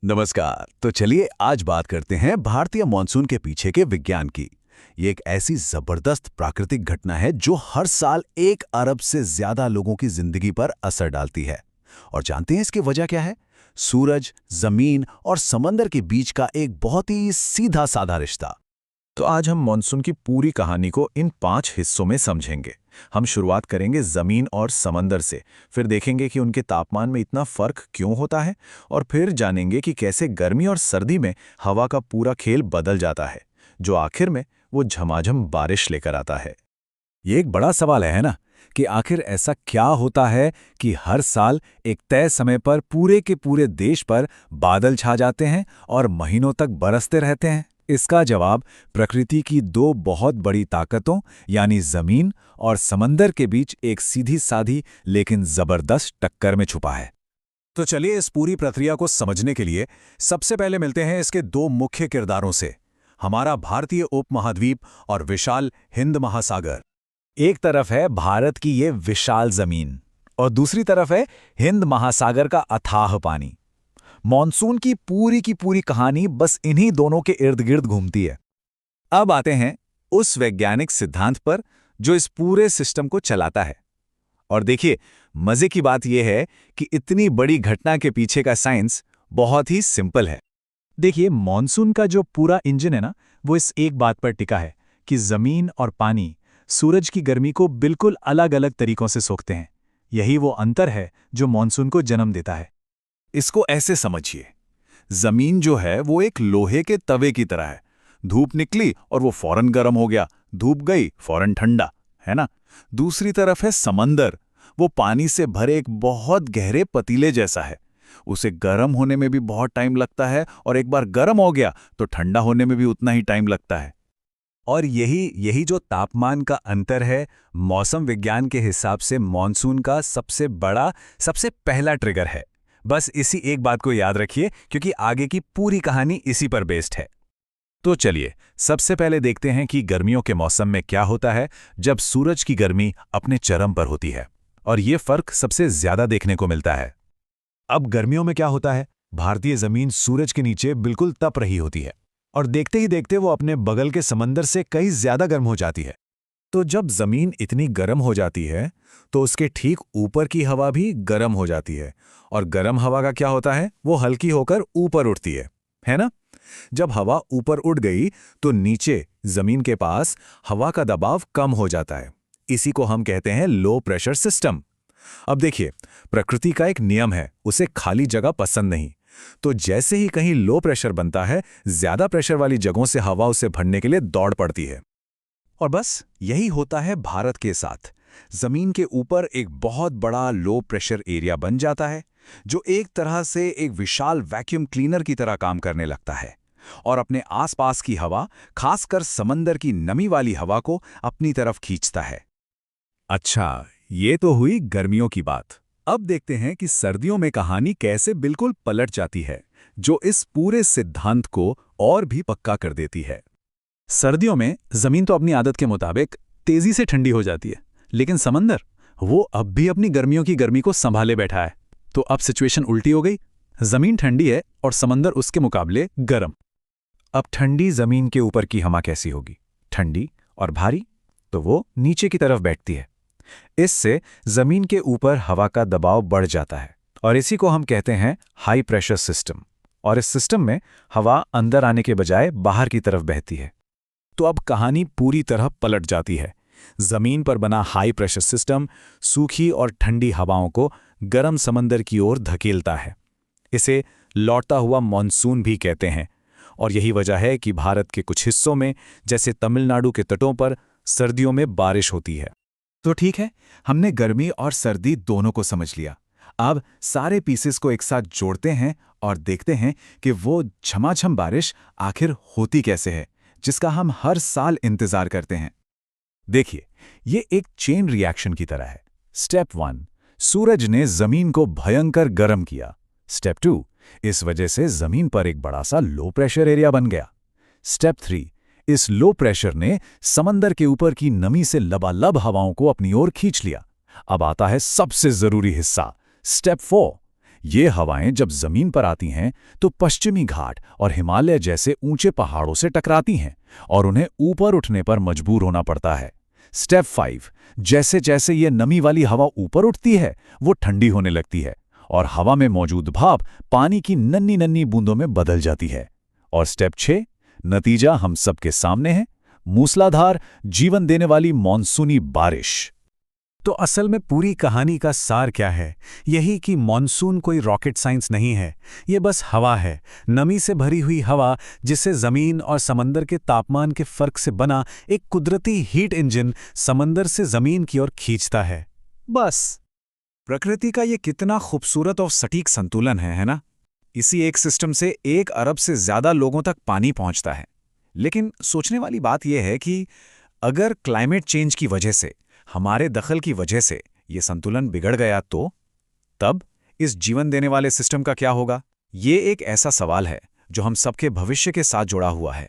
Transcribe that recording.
नमस्कार। तो चलिए आज बात करते हैं भारतीय मॉनसून के पीछे के विज्ञान की। ये एक ऐसी जबरदस्त प्राकृतिक घटना है जो हर साल 1 अरब से ज्यादा लोगों की जिंदगी पर असर डालती है। और जानते हैं इसकी वजह क्या है? सूरज, जमीन और समंदर के बीच का एक बहुत ही सीधा साधा रिश्ता। तो आज हम मॉनसून की पूरी कहानी को इन 5 हिस्सों में समझेंगे। हम शुरुआत करेंगे जमीन और समंदर से, फिर देखेंगे कि उनके तापमान में इतना फर्क क्यों होता है, और फिर जानेंगे कि कैसे गर्मी और सर्दी में हवा का पूरा खेल बदल जाता है, जो आखिर में वो झमाझम बारिश लेकर आता है। ये एक बड़ा सवाल है ना, कि आखिर ऐसा क्या होता है कि हर साल एक तय समय पर पूरे के पूरे देश पर बादल छा जाते हैं और महीनों तक बरसते रहते हैं। इसका जवाब प्रकृति की दो बहुत बड़ी ताकतों यानी जमीन और समंदर के बीच एक सीधी साधी लेकिन जबरदस्त टक्कर में छुपा है। तो चलिए इस पूरी प्रक्रिया को समझने के लिए सबसे पहले मिलते हैं इसके दो मुख्य किरदारों से, हमारा भारतीय उपमहाद्वीप और विशाल हिंद महासागर। एक तरफ है भारत की ये विशाल जमीन और दूसरी तरफ है हिंद महासागर का अथाह पानी। मॉनसून की पूरी कहानी बस इन्हीं दोनों के इर्द गिर्द घूमती है। अब आते हैं उस वैज्ञानिक सिद्धांत पर जो इस पूरे सिस्टम को चलाता है। और देखिए, मजे की बात यह है कि इतनी बड़ी घटना के पीछे का साइंस बहुत ही सिंपल है। देखिए, मॉनसून का जो पूरा इंजन है ना, वो इस एक बात पर टिका है कि जमीन और पानी सूरज की गर्मी को बिल्कुल अलग अलग तरीकों से सोखते हैं। यही वो अंतर है जो मॉनसून को जन्म देता है। इसको ऐसे समझिए, जमीन जो है वो एक लोहे के तवे की तरह है। धूप निकली और वो फौरन गर्म हो गया, धूप गई फौरन ठंडा, है ना। दूसरी तरफ है समंदर, वो पानी से भरे एक बहुत गहरे पतीले जैसा है। उसे गर्म होने में भी बहुत टाइम लगता है और एक बार गर्म हो गया तो ठंडा होने में भी उतना ही टाइम लगता है। और यही जो तापमान का अंतर है, मौसम विज्ञान के हिसाब से मॉनसून का सबसे पहला ट्रिगर है। बस इसी एक बात को याद रखिए, क्योंकि आगे की पूरी कहानी इसी पर बेस्ड है। तो चलिए सबसे पहले देखते हैं कि गर्मियों के मौसम में क्या होता है जब सूरज की गर्मी अपने चरम पर होती है, और ये फर्क सबसे ज्यादा देखने को मिलता है। अब गर्मियों में क्या होता है, भारतीय जमीन सूरज के नीचे बिल्कुल तप रही होती है और देखते ही देखते वो अपने बगल के समंदर से कहीं ज्यादा गर्म हो जाती है। तो जब जमीन इतनी गर्म हो जाती है तो उसके ठीक ऊपर की हवा भी गर्म हो जाती है, और गर्म हवा का क्या होता है, वो हल्की होकर ऊपर उठती है ना। जब हवा ऊपर उठ गई तो नीचे जमीन के पास हवा का दबाव कम हो जाता है। इसी को हम कहते हैं लो प्रेशर सिस्टम। अब देखिए, प्रकृति का एक नियम है, उसे खाली जगह पसंद नहीं। तो जैसे ही कहीं लो प्रेशर बनता है, ज्यादा प्रेशर वाली जगहों से हवा उसे भरने के लिए दौड़ पड़ती है। और बस यही होता है भारत के साथ। जमीन के ऊपर एक बहुत बड़ा लो प्रेशर एरिया बन जाता है, जो एक तरह से एक विशाल वैक्यूम क्लीनर की तरह काम करने लगता है और अपने आसपास की हवा, खासकर समंदर की नमी वाली हवा को अपनी तरफ खींचता है। अच्छा, ये तो हुई गर्मियों की बात। अब देखते हैं कि सर्दियों में कहानी कैसे बिल्कुल पलट जाती है, जो इस पूरे सिद्धांत को और भी पक्का कर देती है। सर्दियों में जमीन तो अपनी आदत के मुताबिक तेजी से ठंडी हो जाती है, लेकिन समंदर वो अब भी अपनी गर्मियों की गर्मी को संभाले बैठा है। तो अब सिचुएशन उल्टी हो गई, जमीन ठंडी है और समंदर उसके मुकाबले गर्म। अब ठंडी जमीन के ऊपर की हवा कैसी होगी, ठंडी और भारी, तो वो नीचे की तरफ बैठती है। इससे जमीन के ऊपर हवा का दबाव बढ़ जाता है और इसी को हम कहते हैं हाई प्रेशर सिस्टम। और इस सिस्टम में हवा अंदर आने के बजाय बाहर की तरफ बहती है। तो अब कहानी पूरी तरह पलट जाती है। जमीन पर बना हाई प्रेशर सिस्टम सूखी और ठंडी हवाओं को गर्म समंदर की ओर धकेलता है। इसे लौटता हुआ मॉनसून भी कहते हैं, और यही वजह है कि भारत के कुछ हिस्सों में, जैसे तमिलनाडु के तटों पर, सर्दियों में बारिश होती है। तो ठीक है, हमने गर्मी और सर्दी दोनों को समझ लिया। अब सारे पीसेस को एक साथ जोड़ते हैं और देखते हैं कि वो झमाझम बारिश आखिर होती कैसे है, जिसका हम हर साल इंतजार करते हैं। देखिए, ये एक चेन रिएक्शन की तरह है। स्टेप 1, सूरज ने जमीन को भयंकर गर्म किया। स्टेप 2, इस वजह से जमीन पर एक बड़ा सा लो प्रेशर एरिया बन गया। स्टेप 3, इस लो प्रेशर ने समंदर के ऊपर की नमी से लबालब हवाओं को अपनी ओर खींच लिया। अब आता है सबसे जरूरी हिस्सा, स्टेप 4। ये हवाएं जब जमीन पर आती हैं तो पश्चिमी घाट और हिमालय जैसे ऊंचे पहाड़ों से टकराती हैं और उन्हें ऊपर उठने पर मजबूर होना पड़ता है। स्टेप 5, जैसे जैसे ये नमी वाली हवा ऊपर उठती है वो ठंडी होने लगती है और हवा में मौजूद भाप पानी की नन्ही नन्ही बूंदों में बदल जाती है। और स्टेप 6, नतीजा हम सबके सामने है, मूसलाधार जीवन देने वाली मॉनसूनी बारिश। तो असल में पूरी कहानी का सार क्या है? यही कि मॉनसून कोई रॉकेट साइंस नहीं है, ये बस हवा है, नमी से भरी हुई हवा जिसे ज़मीन और समंदर के तापमान के फर्क से बना एक कुदरती हीट इंजन समंदर से ज़मीन की ओर खींचता है। बस। प्रकृति का ये कितना खूबसूरत और सटीक संतुलन है ना? इसी एक सिस्टम से 1 अरब से ज़्यादा लोगों तक पानी पहुंचता है। लेकिन सोचने वाली बात यह है कि अगर क्लाइमेट चेंज की वजह से, हमारे दखल की वजह से ये संतुलन बिगड़ गया तो तब इस जीवन देने वाले सिस्टम का क्या होगा? ये एक ऐसा सवाल है जो हम सबके भविष्य के साथ जुड़ा हुआ है।